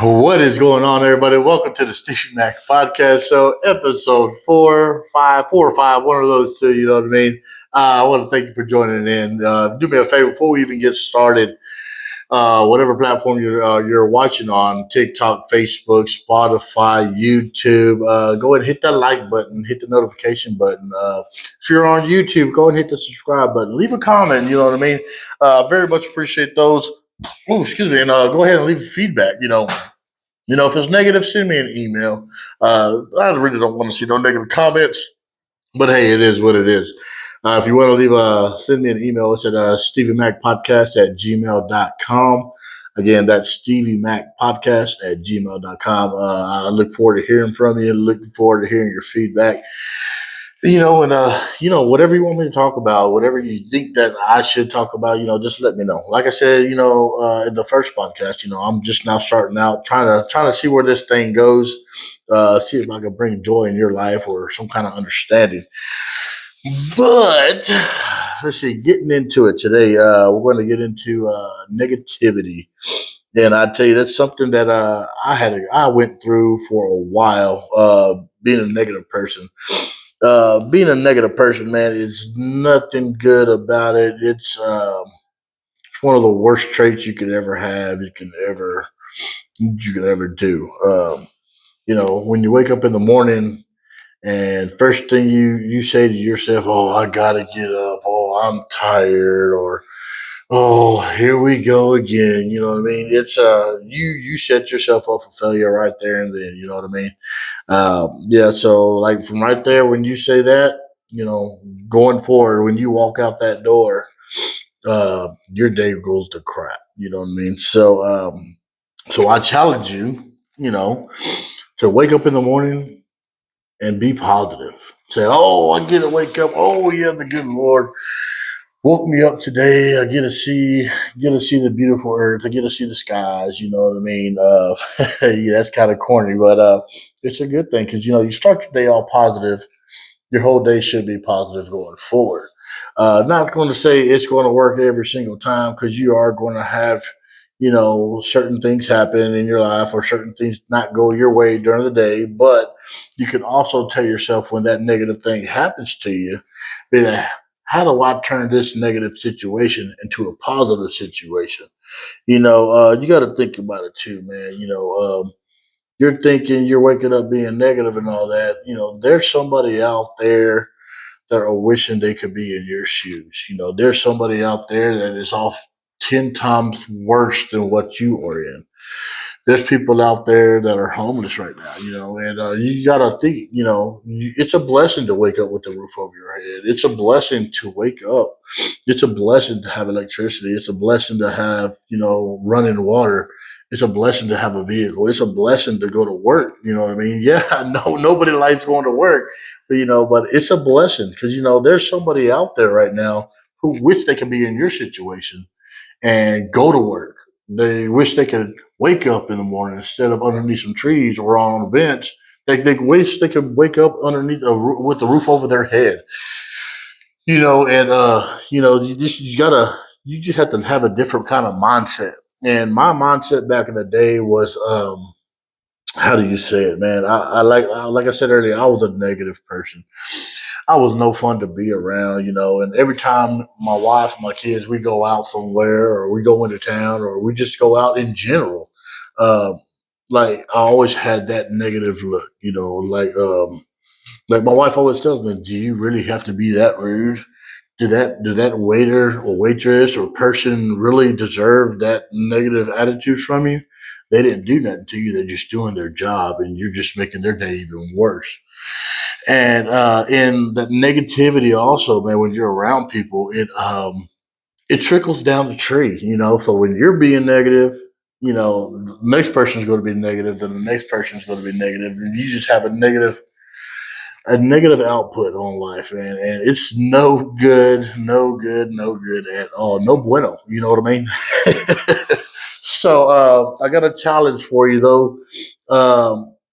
What is going on, everybody? Welcome to the Stevie Mac Podcast Show, episode 4, 5, 4 or 5, one of those two. You know what I mean? I want to thank you for joining in. Do me a favor before we even get started. Whatever platform you're watching on, TikTok, Facebook, Spotify, YouTube, go ahead and hit that like button, hit the notification button. If you're on YouTube, go ahead and hit the subscribe button. Leave a comment. You know what I mean? Very much appreciate those. Oh, excuse me, and go ahead and leave feedback. If it's negative, send me an email. I really don't want to see no negative comments, but hey, it is what it is. If you want to send me an email, it's at StevieMacPodcast at gmail.com. Again, that's Stevie Mac Podcast at gmail.com. I look forward to hearing from you. Looking forward to hearing your feedback. Whatever you want me to talk about, whatever you think that I should talk about, just let me know. Like I said, in the first podcast, I'm just now starting out, trying to see where this thing goes, see if I can bring joy in your life or some kind of understanding. But let's see, getting into it today, we're going to get into negativity, and I tell you that's something that I went through for a while, being a negative person. Being a negative person, man, is nothing good about it. It's one of the worst traits you could ever have. You could ever do. When you wake up in the morning and first thing you say to yourself, "Oh, I gotta get up. Oh, I'm tired," or "Oh, here we go again." You know what I mean? It's you set yourself up for failure right there and then. You know what I mean? Yeah, so like from right there, when you say that, going forward, when you walk out that door, your day goes to crap. You know what I mean? So I challenge you, you know, to wake up in the morning and be positive. Say, "Oh, I get to wake up. Oh, yeah, the good Lord woke me up today. I get to see the beautiful earth. I get to see the skies. You know what I mean? Yeah, that's kind of corny, but it's a good thing because you start your day all positive. Your whole day should be positive going forward. Not going to say it's going to work every single time because you are going to have certain things happen in your life or certain things not go your way during the day. But you can also tell yourself when that negative thing happens to you, be like, how do I turn this negative situation into a positive situation? You got to think about it too, man. You're thinking you're waking up being negative and all that. There's somebody out there that are wishing they could be in your shoes. There's somebody out there that is off 10 times worse than what you are in. There's people out there that are homeless right now, and you got to think, it's a blessing to wake up with the roof over your head. It's a blessing to wake up. It's a blessing to have electricity. It's a blessing to have, running water. It's a blessing to have a vehicle. It's a blessing to go to work. You know what I mean? Yeah, no, nobody likes going to work, but it's a blessing because, there's somebody out there right now who wish they could be in your situation and go to work. They wish they could wake up in the morning instead of underneath some trees or on a bench. They wish they could wake up underneath with the roof over their head. And you just have to have a different kind of mindset. And my mindset back in the day was, how do you say it, man? Like I said earlier, I was a negative person. I was no fun to be around, and every time my wife and my kids, we go out somewhere or we go into town or we just go out in general, uh, like I always had that negative look, like my wife always tells me, "Do you really have to be that rude? Did that waiter or waitress or person really deserve that negative attitude from you? They didn't do nothing to you. They're just doing their job, and you're just making their day even worse." And that negativity also, man, when you're around people, it trickles down the tree, So when you're being negative, the next person's going to be negative, then the next person's going to be negative, and you just have a negative output on life, man, and it's no good, no good, no good at all, no bueno. You know what I mean? So I got a challenge for you, though.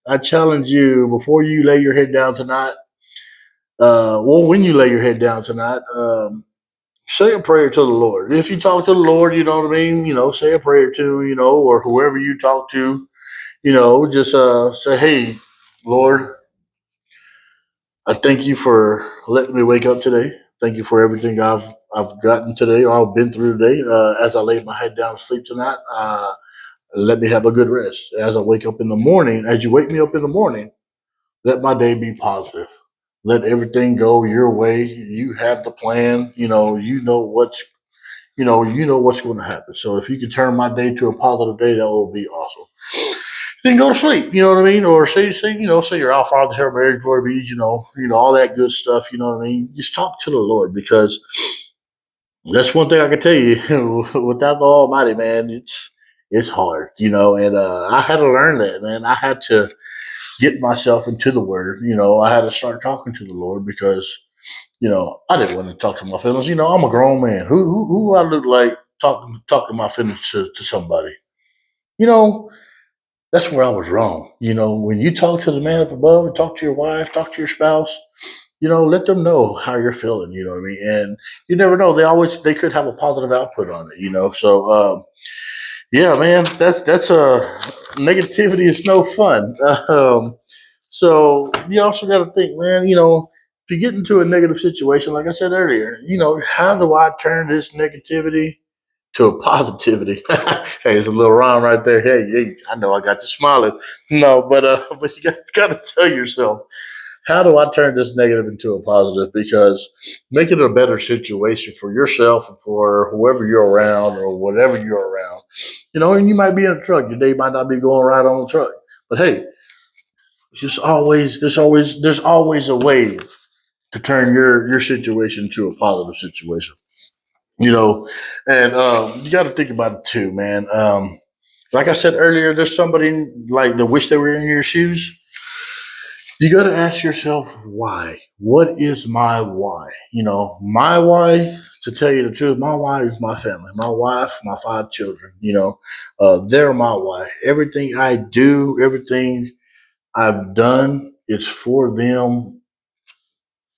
I challenge you before you lay your head down tonight. Well, when you lay your head down tonight, say a prayer to the Lord. If you talk to the Lord, you know what I mean. Say a prayer to or whoever you talk to. Just say, hey, Lord, I thank you for letting me wake up today. Thank you for everything I've gotten today or I've been through today. As I lay my head down to sleep tonight, let me have a good rest. As I wake up in the morning, as you wake me up in the morning, let my day be positive. Let everything go your way. You have the plan. You know what's going to happen. So if you can turn my day to a positive day, that will be awesome. Then go to sleep. You know what I mean? Or say your Our Father, Hail Mary, glory be. All that good stuff. You know what I mean? Just talk to the Lord because that's one thing I can tell you. Without the Almighty, man, it's hard. And I had to learn that, man. I had to get myself into the Word. I had to start talking to the Lord because I didn't want to talk to my feelings. I'm a grown man. Who I look like talk to my feelings to somebody. You know, that's where I was wrong. When you talk to the man up above, talk to your wife, talk to your spouse, let them know how you're feeling, you know what I mean? And you never know. They could have a positive output on it. So yeah, man, that's negativity is no fun. So you also got to think, man. If you get into a negative situation, like I said earlier, how do I turn this negativity to a positivity? Hey, it's a little rhyme right there. Hey, I know I got you smiling. No, but you got to tell yourself, how do I turn this negative into a positive? Because make it a better situation for yourself and for whoever you're around or whatever you're around. And you might be in a truck. Your day might not be going right on the truck. But hey, there's always a way to turn your situation to a positive situation. You know, and you got to think about it too, man. Like I said earlier, there's somebody like that wish they were in your shoes. You got to ask yourself why. What is my why? My why. To tell you the truth, my why is my family, my wife, my 5 children. They're my why. Everything I do, everything I've done, it's for them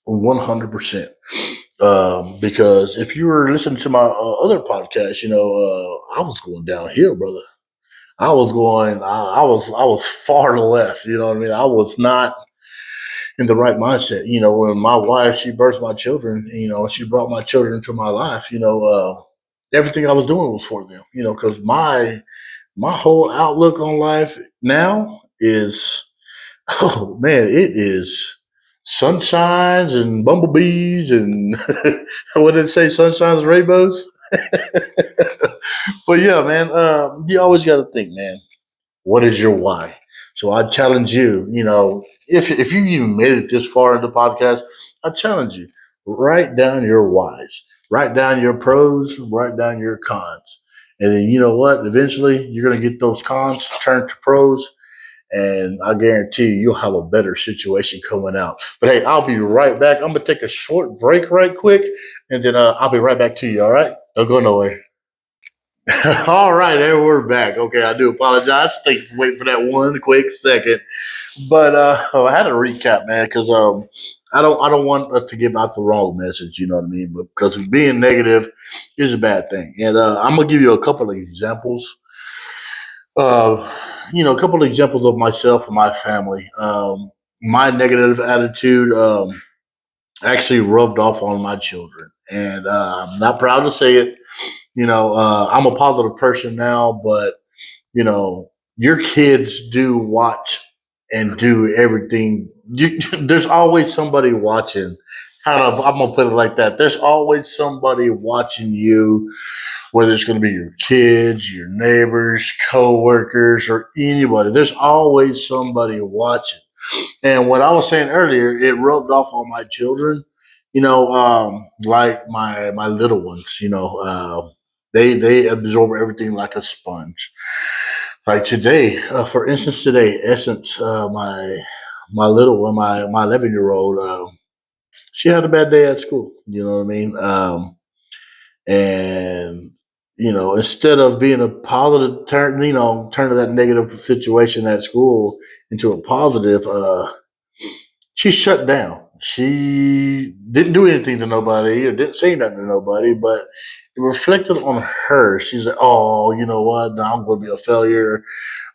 100%. Because if you were listening to my other podcast, I was going downhill, brother. I was far to the left. You know what I mean? I was not in the right mindset. When my wife, she birthed my children, she brought my children into my life, everything I was doing was for them, because my whole outlook on life now is, oh man, it is sunshines and bumblebees and what did it say? Sunshines and rainbows. But yeah, man, you always got to think, man. What is your why? So I challenge you. If you even made it this far in the podcast, I challenge you. Write down your whys. Write down your pros. Write down your cons. And then you know what? Eventually, you're going to get those cons turned to pros, and I guarantee you'll have a better situation coming out. But hey, I'll be right back. I'm gonna take a short break right quick, and then I'll be right back to you. All right? Don't go nowhere. All right, there we're back. Okay, I do apologize. Thank you for waiting for that one quick second. But I had to recap, man, because I don't want us to give out the wrong message. You know what I mean? But because being negative is a bad thing, and I'm gonna give you a couple of examples. Uh, a couple of examples of myself and my family. My negative attitude actually rubbed off on my children, and I'm not proud to say it. I'm a positive person now, but your kids do watch and do everything. There's always somebody watching. I'm gonna put it like that. There's always somebody watching you, whether it's going to be your kids, your neighbors, coworkers, or anybody. There's always somebody watching. And what I was saying earlier, it rubbed off on my children. Like my little ones. They absorb everything like a sponge. Like today, for instance, today, Essence, my little one, my 11-year old, she had a bad day at school. You know what I mean? And instead of being a positive turn that negative situation at school into a positive, she shut down. She didn't do anything to nobody or didn't say nothing to nobody, but it reflected on her. She's like, oh, you know what? Now I'm going to be a failure.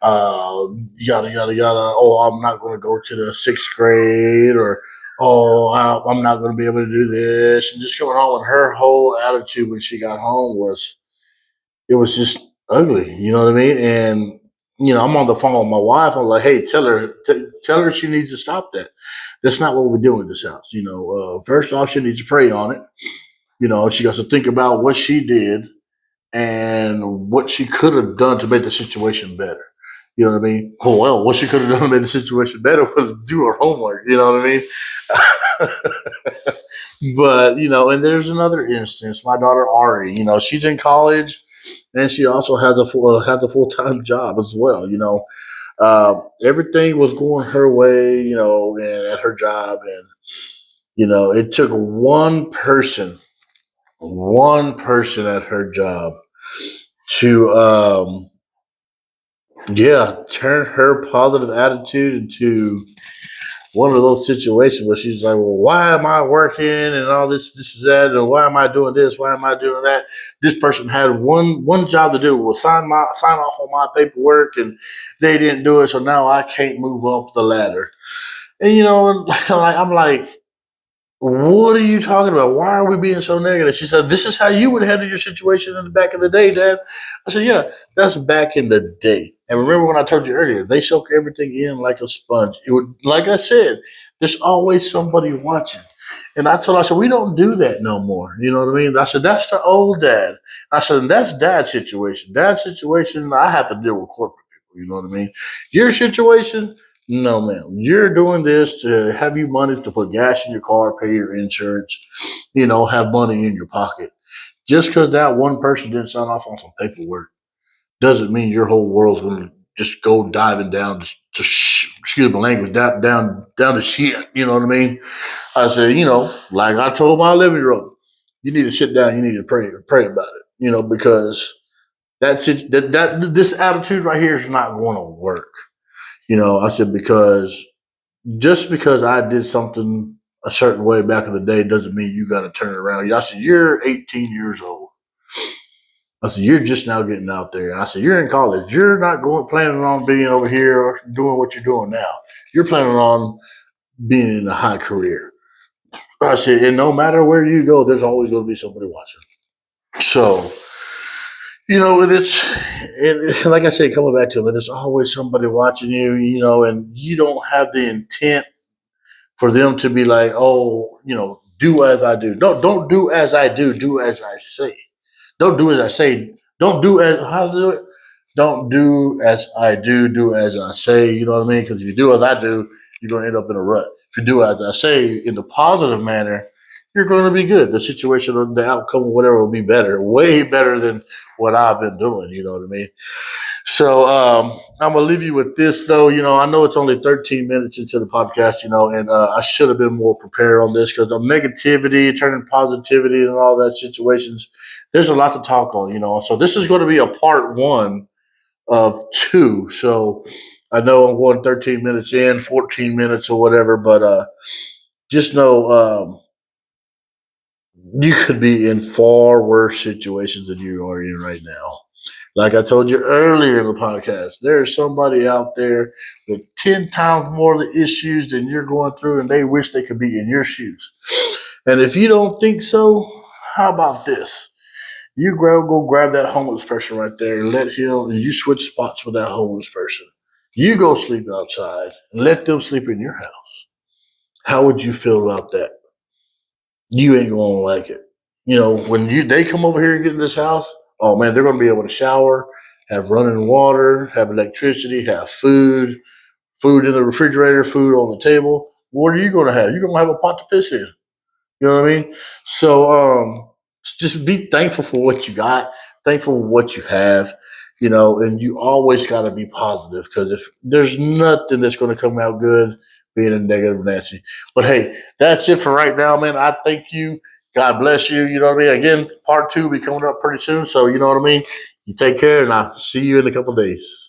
Yada yada yada. Oh, I'm not going to go to the sixth grade, or oh, I'm not going to be able to do this. And just going on with her whole attitude when she got home was it was just ugly. You know what I mean? And I'm on the phone with my wife. I'm like, hey, tell her she needs to stop that. That's not what we're doing in this house. First off, she needs to pray on it. She has to think about what she did and what she could have done to make the situation better. You know what I mean? Oh well, what she could have done to make the situation better was do her homework. You know what I mean? But and there's another instance. My daughter Ari, she's in college, and she also had the full time job as well. Everything was going her way. And at her job, and it took one person at her job to yeah, turn her positive attitude into one of those situations where she's like, well, why am I working and all this is that, and why am I doing this, why am I doing that? This person had one job to do, was sign off on my paperwork, and they didn't do it, so now I can't move up the ladder. And I'm like, what are you talking about? Why are we being so negative? She said, this is how you would handle your situation in the back of the day, Dad. I said, yeah, that's back in the day. And remember when I told you earlier, they soak everything in like a sponge. It would, like I said, there's always somebody watching. And I said, we don't do that no more. You know what I mean? I said, that's the old dad. I said, and that's dad's situation. Dad's situation, I have to deal with corporate people. You know what I mean? Your situation, no, ma'am. You're doing this to have you money to put gas in your car, pay your insurance, have money in your pocket. Just because that one person didn't sign off on some paperwork doesn't mean your whole world's going to just go diving down excuse my language, down to shit. You know what I mean? I said, like I told my 11-year-old, you need to sit down. You need to pray about it. Because that this attitude right here is not going to work. I said because just because I did something a certain way back in the day doesn't mean you got to turn it around. I said, you're 18 years old. I said, you're just now getting out there. I said, you're in college. You're not planning on being over here or doing what you're doing now. You're planning on being in a high career. I said, and no matter where you go, there's always going to be somebody watching. So, and like I said, coming back to it, there's always somebody watching you, and you don't have the intent for them to be like, oh, do as I do. Don't do as I do. Do as I say. Don't do as I say. Don't do as how to do it. Don't do as I do. Do as I say. You know what I mean? Because if you do as I do, you're going to end up in a rut. If you do as I say in the positive manner, you're going to be good. The situation or the outcome or whatever will be better, way better than what I've been doing. You know what I mean? So I'm gonna leave you with this, though. I know it's only 13 minutes into the podcast, and I should have been more prepared on this because of negativity, turning positivity, and all that situations. There's a lot to talk on, So this is going to be a part one of two. So I know I'm going 13 minutes in, 14 minutes or whatever, but just know you could be in far worse situations than you are in right now. Like I told you earlier in the podcast, there's somebody out there with 10 times more of the issues than you're going through, and they wish they could be in your shoes. And if you don't think so, how about this? Go grab that homeless person right there and let him, and you switch spots with that homeless person. You go sleep outside and let them sleep in your house. How would you feel about that? You ain't gonna like it. When they come over here and get in this house, oh man, they're gonna be able to shower, have running water, have electricity, have food in the refrigerator, food on the table. What are you gonna have? You're gonna have a pot to piss in. You know what I mean? So just be thankful for what you got, thankful for what you have, and you always got to be positive because if there's nothing that's going to come out good being a negative Nancy. But hey, that's it for right now, man. I thank you. God bless you. You know what I mean? Again, part two will be coming up pretty soon. So, you know what I mean? You take care, and I'll see you in a couple of days.